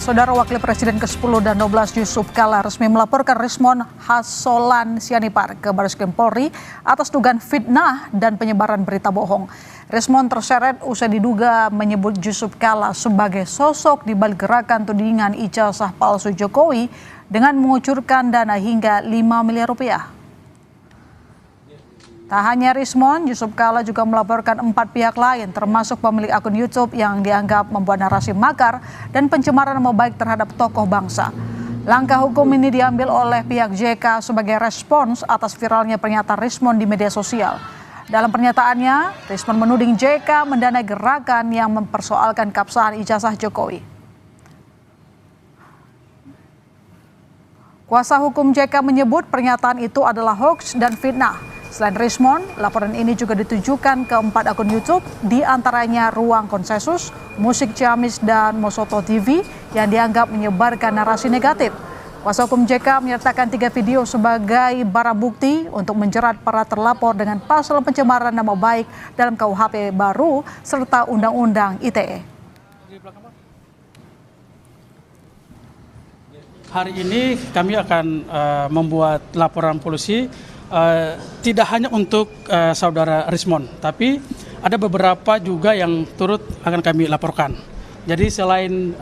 Saudara Wakil Presiden ke-10 dan 12 Yusuf Kala resmi melaporkan Rismon Hasolan Sianipar ke Barreskrim Polri atas dugaan fitnah dan penyebaran berita bohong. Rismon terseret usai diduga menyebut Yusuf Kala sebagai sosok di balik gerakan tudingan ijazah palsu Jokowi dengan mengucurkan dana hingga 5 miliar rupiah. Tak hanya Rismon, Yusuf Kala juga melaporkan 4 pihak lain termasuk pemilik akun YouTube yang dianggap membuat narasi makar dan pencemaran nama baik terhadap tokoh bangsa. Langkah hukum ini diambil oleh pihak JK sebagai respons atas viralnya pernyataan Rismon di media sosial. Dalam pernyataannya, Rismon menuding JK mendanai gerakan yang mempersoalkan keabsahan ijazah Jokowi. Kuasa hukum JK menyebut pernyataan itu adalah hoaks dan fitnah. Selain Rismon, laporan ini juga ditujukan ke 4 akun YouTube, di antaranya Ruang Konsensus, Musik Ciamis, dan Mosoto TV yang dianggap menyebarkan narasi negatif. Kuasa hukum JK menyertakan 3 video sebagai barang bukti untuk menjerat para terlapor dengan pasal pencemaran nama baik dalam KUHP baru serta Undang-Undang ITE. Hari ini kami akan membuat laporan polisi tidak hanya untuk saudara Rismon, tapi ada beberapa juga yang turut akan kami laporkan. Jadi selain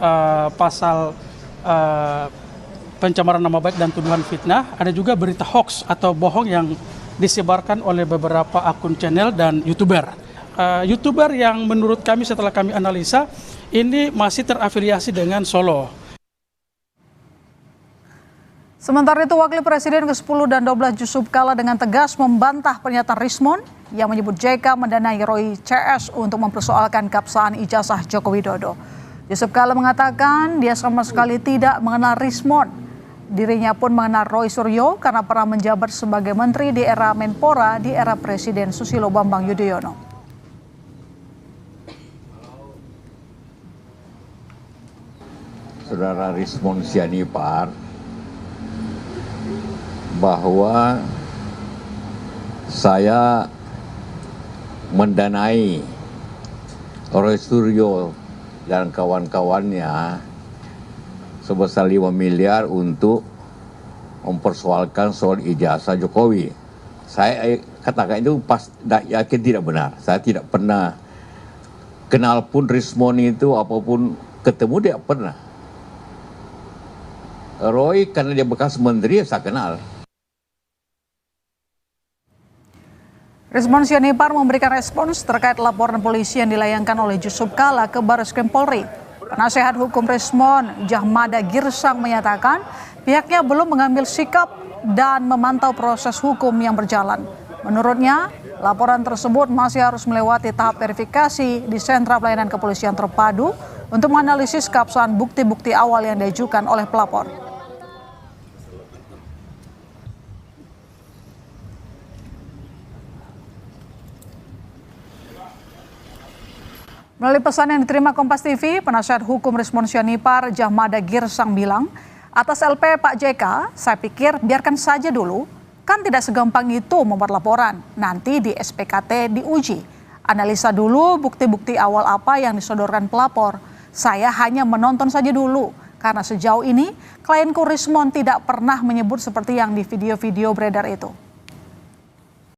pasal pencemaran nama baik dan tuduhan fitnah, ada juga berita hoax atau bohong yang disebarkan oleh beberapa akun channel dan YouTuber. YouTuber yang menurut kami setelah kami analisa ini masih terafiliasi dengan Solo. Sementara itu, Wakil Presiden ke-10 dan 12 Yusuf Kala dengan tegas membantah pernyataan Rismon yang menyebut JK mendanai Roy CS untuk mempersoalkan keabsahan ijazah Joko Widodo. Yusuf Kala mengatakan dia sama sekali tidak mengenal Rismon. Dirinya pun mengenal Roy Suryo karena pernah menjabat sebagai menteri di era Menpora di era Presiden Susilo Bambang Yudhoyono. Saudara Rismon Sianipar bahwa saya mendanai Roy Suryo dan kawan-kawannya sebesar 5 miliar untuk mempersoalkan soal ijazah Jokowi. Saya katakan itu yakin tidak benar. Saya tidak pernah kenal pun Rismon itu, apapun ketemu dia pernah. Roy karena dia bekas menteri saya kenal. Rismon Sianipar memberikan respons terkait laporan polisi yang dilayangkan oleh Yusuf Kala ke Barreskrim Polri. Penasehat hukum Rismon, Jahmada Girsang, menyatakan pihaknya belum mengambil sikap dan memantau proses hukum yang berjalan. Menurutnya, laporan tersebut masih harus melewati tahap verifikasi di Sentra Pelayanan Kepolisian Terpadu untuk menganalisis keabsahan bukti-bukti awal yang diajukan oleh pelapor. Melalui pesan yang diterima Kompas TV, penasihat hukum Rismon Sianipar, Jahmada Girsang, bilang, atas LP Pak JK, saya pikir biarkan saja dulu, kan tidak segampang itu membuat laporan, nanti di SPKT diuji. Analisa dulu bukti-bukti awal apa yang disodorkan pelapor. Saya hanya menonton saja dulu, karena sejauh ini klienku Rismon tidak pernah menyebut seperti yang di video-video beredar itu.